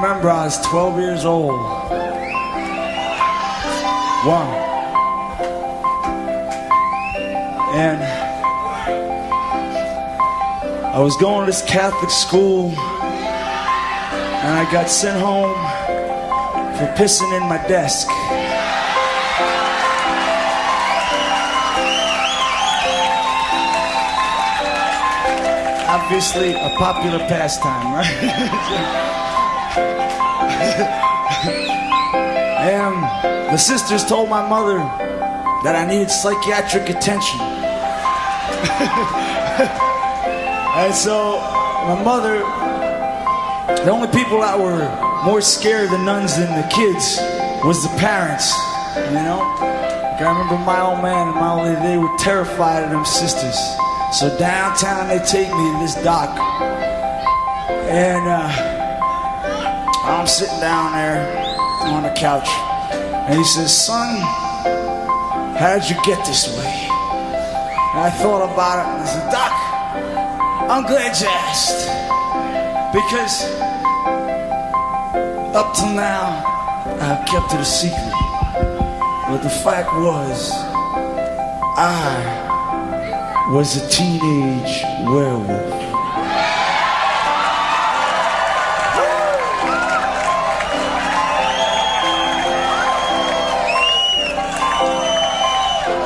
remember I was 12 years old. And I was going to this Catholic school, and I got sent home for pissing in my desk. Obviously a popular pastime, right? And the sisters told my mother that I needed psychiatric attention. And so my mother, the only people that were more scared of the nuns than the kids was the parents, you know? Like I remember my old man and my old lady, they were terrified of them sisters. So downtown they take me to this doc, and I'm sitting down there on the couch, and he says, "Son, how did you get this way?" And I thought about it, and I said, "Doc, I'm glad you asked, because up till now I've kept it a secret, but the fact was I was a teenage werewolf."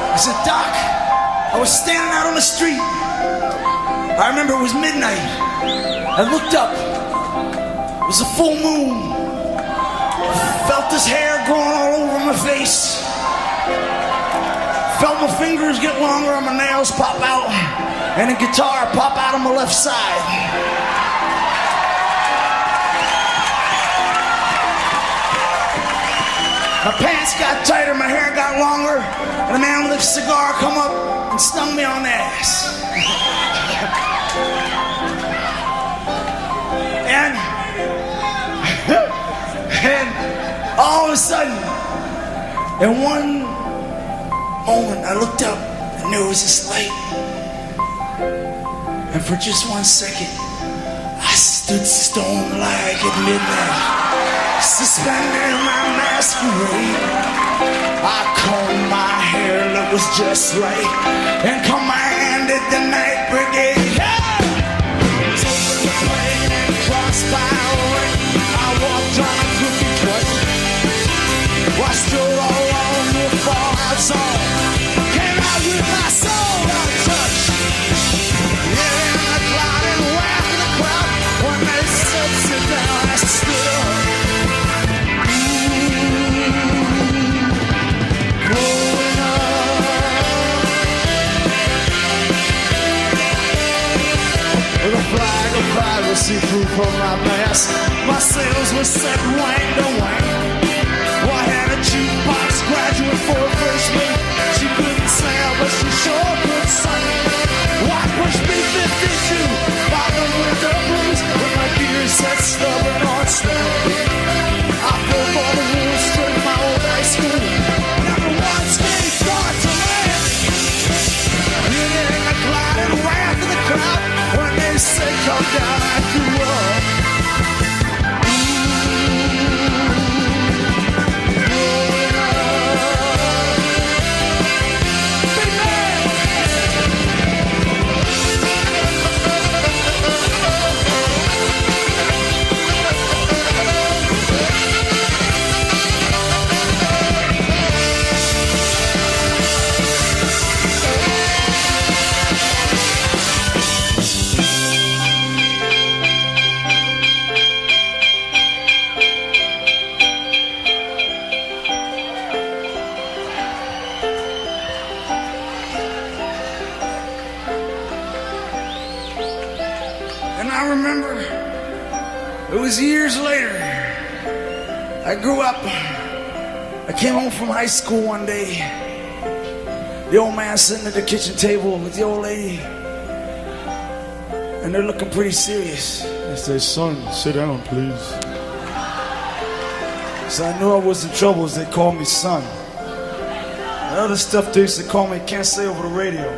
I said, "Doc, I was standing out on the street. I remember it was midnight. I looked up. It was a full moon. Felt this hair growing all over my face. Felt my fingers get longer and my nails pop out, and a guitar pop out on my left side. My pants got tighter, my hair got longer, and a man with a cigar come up and stung me on the ass. And all of a sudden, in one moment, I looked up and there was this light. And for just 1 second, I stood stone-like at midnight, suspended in my masquerade. I combed my hair, it was just right, and commanded the night brigade. Yeah! Open the plane and crossfire ring. I walked on a crooked cut. I strode all along the far out song. Came out with my soul untouched. Yeah, and I cried and laughed in the crowd. When they said sit down, I stood up. Growing up with a flag of pride was see through from my mask. My sails were set wang to wang. Well, I had a jukebox graduate for a freshman. She couldn't sail, but she sure could sing. Why push me 52 by the winter blues when my gears set stubborn on stand? I fell for the rules straight in my old high school. Never once gave thought to land. Yeah, I glided way after the crowd. When they said come down, I threw up. And I remember, it was years later, I grew up, I came home from high school one day, the old man sitting at the kitchen table with the old lady, and they're looking pretty serious. I said, "Son, sit down, please." So I knew I was in trouble as they called me son. The other stuff they used to call me, can't say over the radio.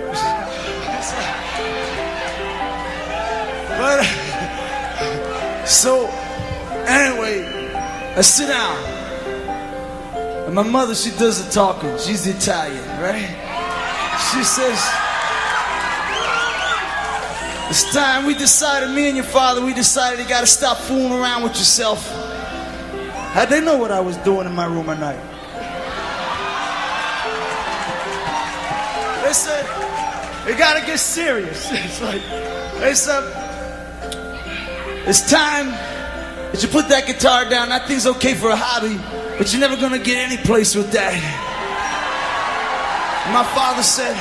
But, so, Anyway, I sit down. And my mother, she does the talking. She's Italian, right? She says, it's time. We decided, me and your father, we decided you gotta stop fooling around with yourself. How'd they know what I was doing in my room at night? They said, you gotta get serious. It's like, they said, it's time that you put that guitar down. That thing's okay for a hobby, but you're never gonna get any place with that. And my father said,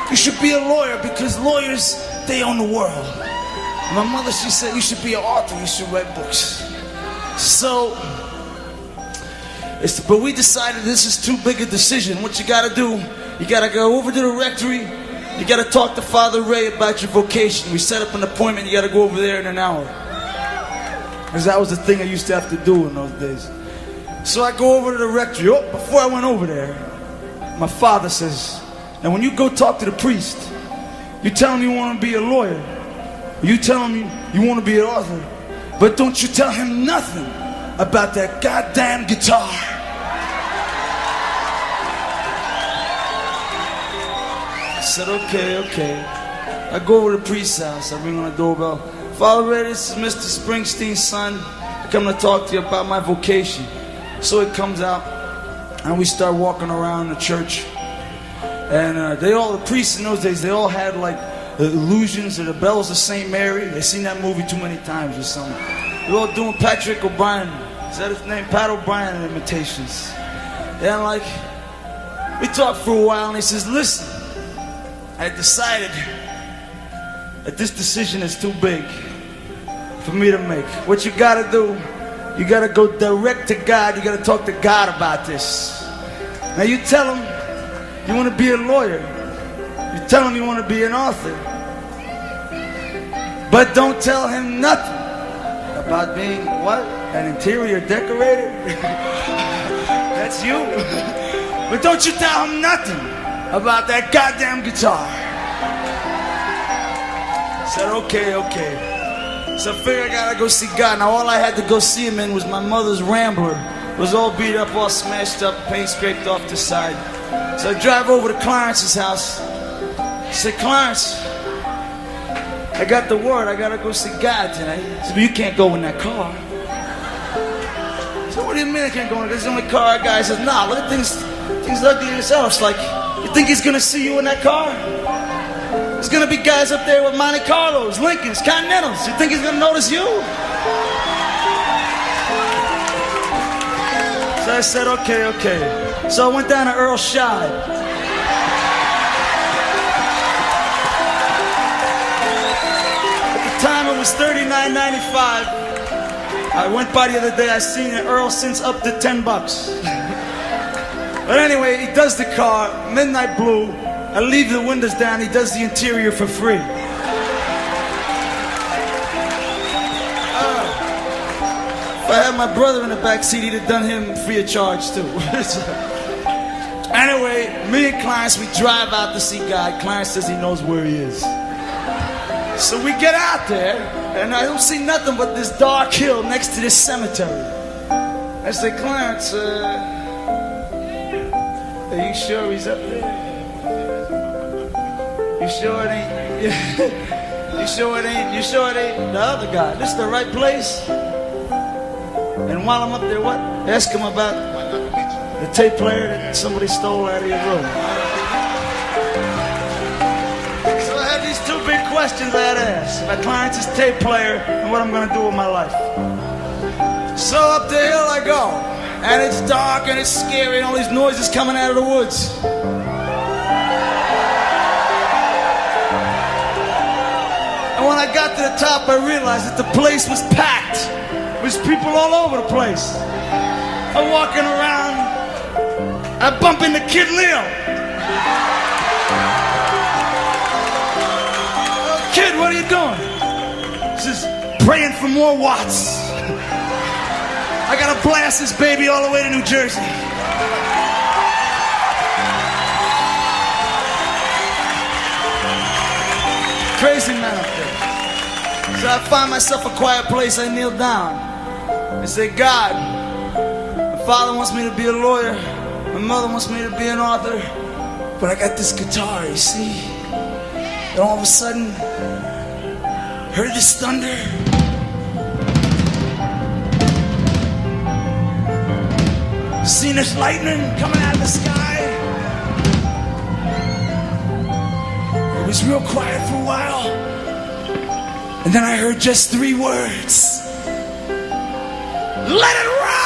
you should be a lawyer because lawyers, they own the world. And my mother, she said, you should be an author, you should write books. So, but we decided this is too big a decision. What you gotta do, you gotta go over to the rectory, you gotta talk to Father Ray about your vocation. We set up an appointment, you gotta go over there in an hour. Because that was the thing I used to have to do in those days. So I go over to the rectory. Oh, before I went over there, my father says, now when you go talk to the priest, you tell him you want to be a lawyer. You tell him you want to be an author. But don't you tell him nothing about that goddamn guitar. I said, okay. I go over to the priest's house. I ring on the doorbell. Father Ray, this is Mr. Springsteen's son. I come to talk to you about my vocation. So it comes out, and we start walking around the church. And the priests in those days, they all had like the illusions of the bells of St. Mary. They've seen that movie too many times or something. They're all doing Patrick O'Brien. Is that his name? Pat O'Brien imitations. And like, we talked for a while, and he says, listen, I decided that this decision is too big for me to make. What you gotta do, you gotta go direct to God. You gotta talk to God about this. Now you tell him you want to be a lawyer. You tell him you want to be an author. But don't tell him nothing about being what? An interior decorator? That's you. But don't you tell him nothing about that goddamn guitar. I said, okay. So I figured I gotta go see God. Now all I had to go see him in was my mother's Rambler. It was all beat up, all smashed up, paint scraped off the side. So I drive over to Clarence's house. I said, Clarence, I got the word, I gotta go see God tonight. He said, well, you can't go in that car. I said, what do you mean I can't go in? This is the only car I got. He says, nah, look at things ugly as hell. It's like, you think he's gonna see you in that car? There's gonna be guys up there with Monte Carlos, Lincolns, Continentals. You think he's gonna notice you? So I said, okay. So I went down to Earl Scheib. At the time it was $39.95. I went by the other day, I seen an Earl since up to $10. But anyway, he does the car, midnight blue. I leave the windows down, he does the interior for free. If I had my brother in the back seat, he'd have done him free of charge too. Anyway, me and Clarence, we drive out to see God. Clarence says he knows where he is. So we get out there, and I don't see nothing but this dark hill next to this cemetery. I say, Clarence, are you sure he's up there? You sure it ain't? You sure it ain't the other guy? This is the right place? And while I'm up there, what? Ask him about the tape player that somebody stole out of your room. So I had these two big questions I had to ask about Clarence's tape player and what I'm going to do with my life. So up the hill I go, and it's dark and it's scary and all these noises coming out of the woods. And when I got to the top, I realized that the place was packed. There's people all over the place. I'm walking around, I bump into Kid Leo. Oh, Kid, what are you doing? He says, praying for more watts. I gotta blast this baby all the way to New Jersey. Crazy man up there. So I find myself a quiet place, I kneel down. They say, God, my father wants me to be a lawyer, my mother wants me to be an author, but I got this guitar, you see? And all of a sudden, heard this thunder. Seen this lightning coming out of the sky. It was real quiet for a while. And then I heard just 3 words. Let it rock!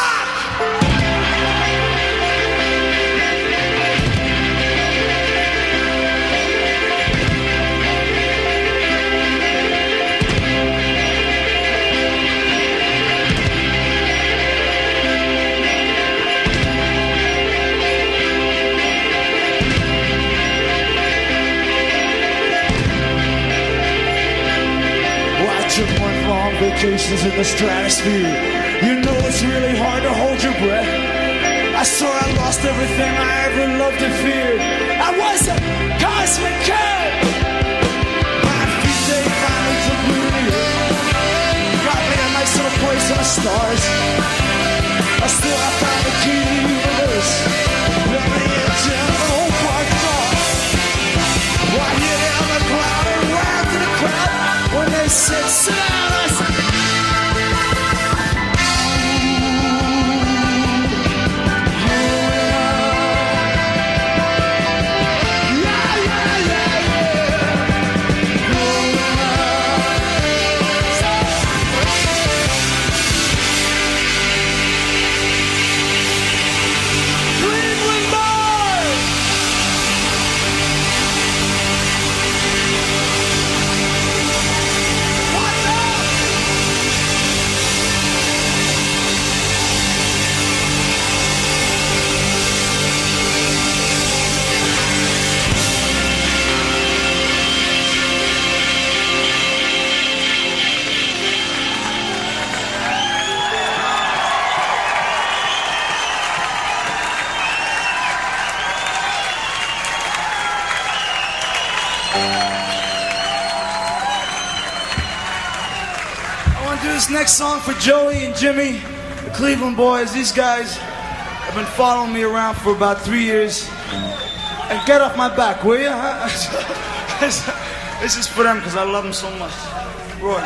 Vacations in the stratosphere. You know it's really hard to hold your breath. I swore I lost everything I ever loved and feared. I was a cosmic cat. My feet they finally took me to the earth. Got me a nice little place on the stars. I swore I found the key to the universe. Let me into the whole park thought. Right here on the cloud and round to the crowd. When they said sit down, I said next song for Joey and Jimmy, the Cleveland boys. These guys have been following me around for about 3 years. And get off my back, will you? Huh? This is for them because I love them so much. Roy.